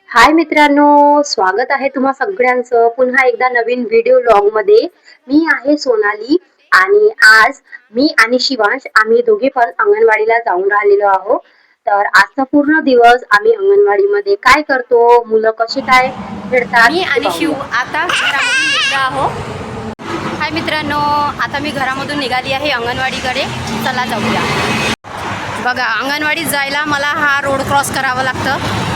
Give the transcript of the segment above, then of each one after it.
हाय मित्रांनो, स्वागत आहे तुम्हा सगळ्यांचं पुन्हा एकदा नवीन व्हिडिओ व्लॉग मध्ये. मी आहे सोनाली आणि आज मी आणि शिवांश आम्ही दोघे पण अंगणवाडीला जाऊन राहिलेलो आहोत. तर आजचा पूर्ण दिवस आम्ही अंगणवाडीमध्ये काय करतो, मुलं कशी काय खेळतात मी ते आणि शिव पाहूया. आता घरामधून निघलो आहो. हाय मित्रांनो, आता मी घरामधून निघाली आहे अंगणवाडीकडे. चला जाऊया. बघा, अंगणवाडीत जायला मला हा रोड क्रॉस करावं लागतं.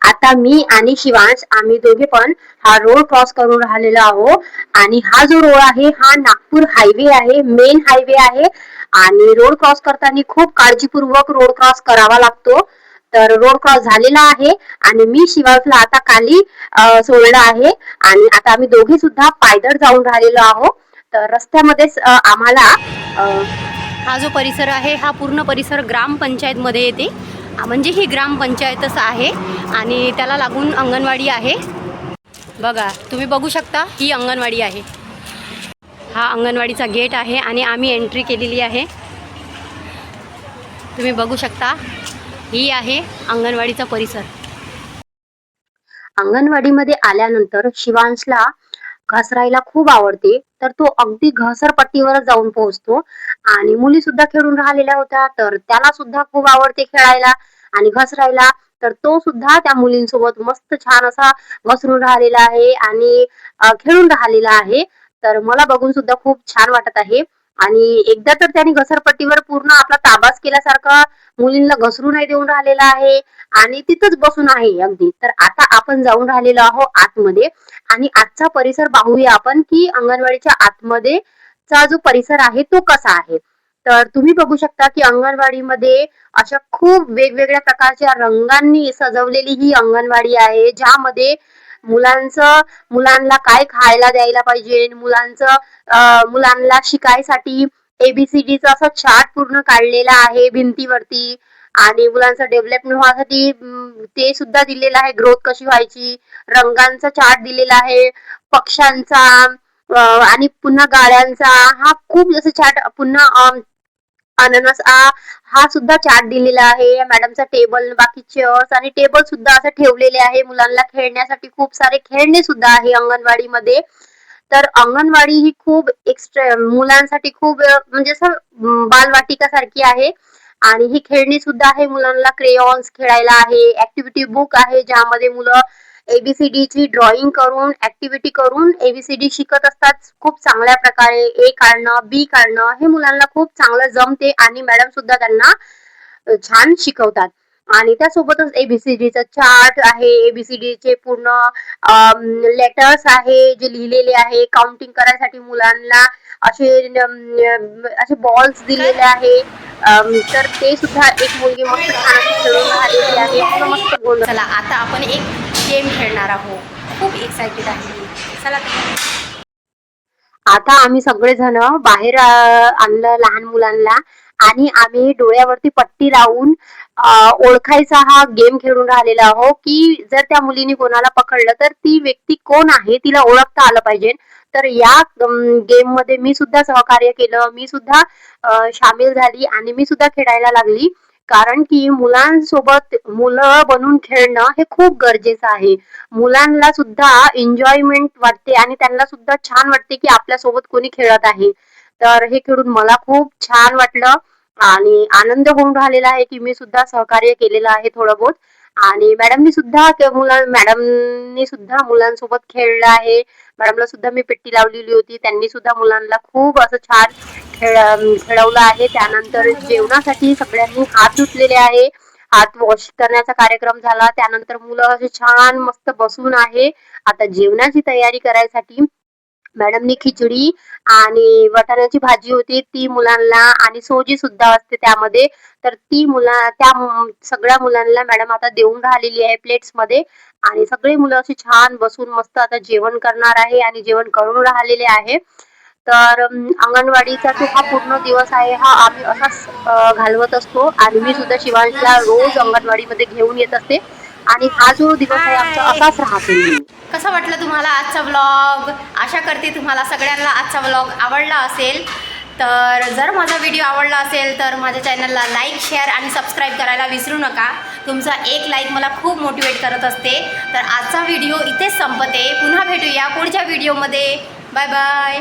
आता मी आणि शिवांश आम्ही दोघे पण हा रोड क्रॉस करून राहिलेलो आहोत आणि हा जो रोड आहे हा नागपूर हायवे आहे, मेन हायवे आहे. आणि रोड क्रॉस करताना खूप काळजीपूर्वक रोड क्रॉस करावा लागतो. तर रोड क्रॉस झालेला आहे आणि मी शिवांशला आता खाली सोडलं आहे आणि आता आम्ही दोघे सुद्धा पायदळ जाऊन राहिलेलो आहोत. तर रस्त्यामध्येच आम्हाला हा जो परिसर आहे हा पूर्ण परिसर ग्रामपंचायतमध्ये येते. म्हणजे ही ग्रामपंचायतच आहे आणि त्याला लागून अंगणवाडी आहे. बघा, तुम्ही बघू शकता, ही अंगणवाडी आहे. हा अंगणवाडीचा गेट आहे आणि आम्ही एंट्री केलेली आहे. तुम्ही बघू शकता, ही आहे अंगणवाडीचा परिसर. अंगणवाडीमध्ये आल्यानंतर शिवांशला घसरायला खूप आवडते. तर तो अगदी घसरपट्टीवर जाऊन पोहोचतो आणि मुली सुद्धा खेळून राहिलेल्या होत्या, तर त्याला सुद्धा खूप आवडते खेळायला आणि घसरायला. तर तो सुद्धा त्या मुलींसोबत मस्त छान असा घसरून राहिलेला आहे आणि खेळून राहिलेला आहे. तर मला बघून सुद्धा खूप छान वाटत आहे. आणि एकदा तर त्याने घसरपट्टीवर पूर्ण आपला ताबाच केल्यासारखा मुलींना घसरू नाही देऊन राहिलेला आहे आणि तिथंच बसून आहे अगदी. तर आता आपण जाऊन राहिलेलो आहोत आतमध्ये आणि आजचा परिसर पाहूया आपण की अंगणवाडीच्या आतमध्ये चा जो परिसर आहे तो कसा आहे. तर तुम्ही बघू शकता की अंगणवाडीमध्ये अशा खूप वेगवेगळ्या प्रकारच्या रंगांनी सजवलेली ही अंगणवाडी आहे, ज्यामध्ये मुलांचं मुलांना काय खायला द्यायला पाहिजे, मुलांना शिकायसाठी एबीसीडीचा असा चार्ट पूर्ण काढलेला आहे भिंतीवरती आणि मुलांचं डेव्हलपमेंट व्हासाठी ते सुद्धा दिलेलं आहे, ग्रोथ कशी व्हायची. रंगांचा चार्ट दिलेला आहे, पक्ष्यांचा आणि पुन्हा गाड्यांचा. हा खूप जसं चार्ट पुन्हा अननस हा सुद्धा चार्ट दिलेला आहे. मॅडमचा टेबल, बाकी चेअर्स आणि टेबल सुद्धा असं ठेवलेले आहे. मुलांना खेळण्यासाठी खूप सारे खेळणे सुद्धा आहे अंगणवाडीमध्ये. तर अंगणवाडी ही खूप एक्स्ट्रा मुलांसाठी खूप म्हणजे असं बालवाटिका सारखी आहे आणि ही खेळणी सुद्धा आहे. मुलांना क्रेयॉन्स खेळायला आहे, ऍक्टिव्हिटी बुक आहे ज्यामध्ये मुलं एबीसीडी ची ड्रॉइंग करून ऍक्टिव्हिटी करून एबीसीडी शिकत असतात खूप चांगल्या प्रकारे. ए काढणं, बी काढणं हे मुलांना खूप चांगलं जमते आणि मॅडम सुद्धा त्यांना छान शिकवतात. आणि त्यासोबतच एबीसीडीचा चार्ट आहे, एबीसीडी चे पूर्ण लेटर्स आहे जे लिहिलेले आहे. काउंटिंग करायसाठी मुलांना असे असे बॉल्स दिलेले आहे. तर ते सुद्धा एक मुलगी मस्त छान अशी खेळून राहिलेली आहे. मुलं मस्त गोंधळ. चला, आता आपण एक गेम खेळणार आहोत. खूप एक्साइटेड आहे. चला. आता आम्ही सगळेजण बाहेर आणलं लहान मुलांना आणि आम्ही डोळ्यावरती पट्टी लावून ओळखायचा हा गेम खेळून राहिलेला आहो की जर त्या मुलीने कोणाला पकडलं तर ती व्यक्ती कोण आहे तिला ओळखता आलं पाहिजे. तर या गेम मध्ये मी सुद्धा सहकार्य केलं, मी सुद्धा सामील झाली आणि मी सुद्धा खेळायला लागली. कारण की मुलांसोबत मुलं बनून खेळणं हे खूप गरजेचं आहे. मुलांना सुद्धा एन्जॉयमेंट वाटते आणि त्यांना सुद्धा छान वाटते की आपल्या सोबत कोणी खेळत आहे. तर हे खेळून मला खूप छान वाटलं आणि आनंद होऊन राहिलेला आहे की मी सुद्धा सहकार्य केलेलं आहे थोडं बहुत. आणि मॅडमनी सुद्धा मुलांसोबत खेळलं आहे. मॅडमला सुद्धा मी पेट्टी लावलेली होती, त्यांनी सुद्धा मुलांना खूप असं छान खेळवलं आहे. त्यानंतर जेवणासाठी सगळ्यांनी हात धुतलेले आहे, हात वॉश करण्याचा कार्यक्रम झाला. त्यानंतर मुलं असे छान मस्त बसून आहे. आता जेवणाची तयारी करायसाठी मॅडमनी खिचडी आणि वाटाण्याची भाजी होती ती मुलांना आणि सोजी सुद्धा असते त्यामध्ये. तर सगळ्या मुलांना मॅडम आता देऊन राहिलेली आहे प्लेट्स मध्ये आणि सगळे मुलं अशी छान बसून मस्त आता जेवण करणार आहे आणि जेवण करून राहिलेले आहे. तर अंगणवाडीचा जो हा पूर्ण दिवस आहे हा आम्ही असाच घालवत असतो आणि मी सुद्धा शिवांशला रोज अंगणवाडीमध्ये घेऊन येत असते आणि हा जो दिवस आहे आमचा हाय, असाच राहतो नेहमी. कसं वाटलं तुम्हाला आजचा व्लॉग? आशा करते तुम्हाला सगळ्यांना आजचा व्लॉग आवडला असेल. तर जर माझा व्हिडिओ आवडला असेल तर माझ्या चॅनलला लाईक, शेअर आणि सबस्क्राईब करायला विसरू नका. तुमचा एक लाईक मला खूप मोटिवेट करत असते. तर आजचा व्हिडिओ इथेच संपते. पुन्हा भेटूया पुढच्या व्हिडिओमध्ये. Bye bye.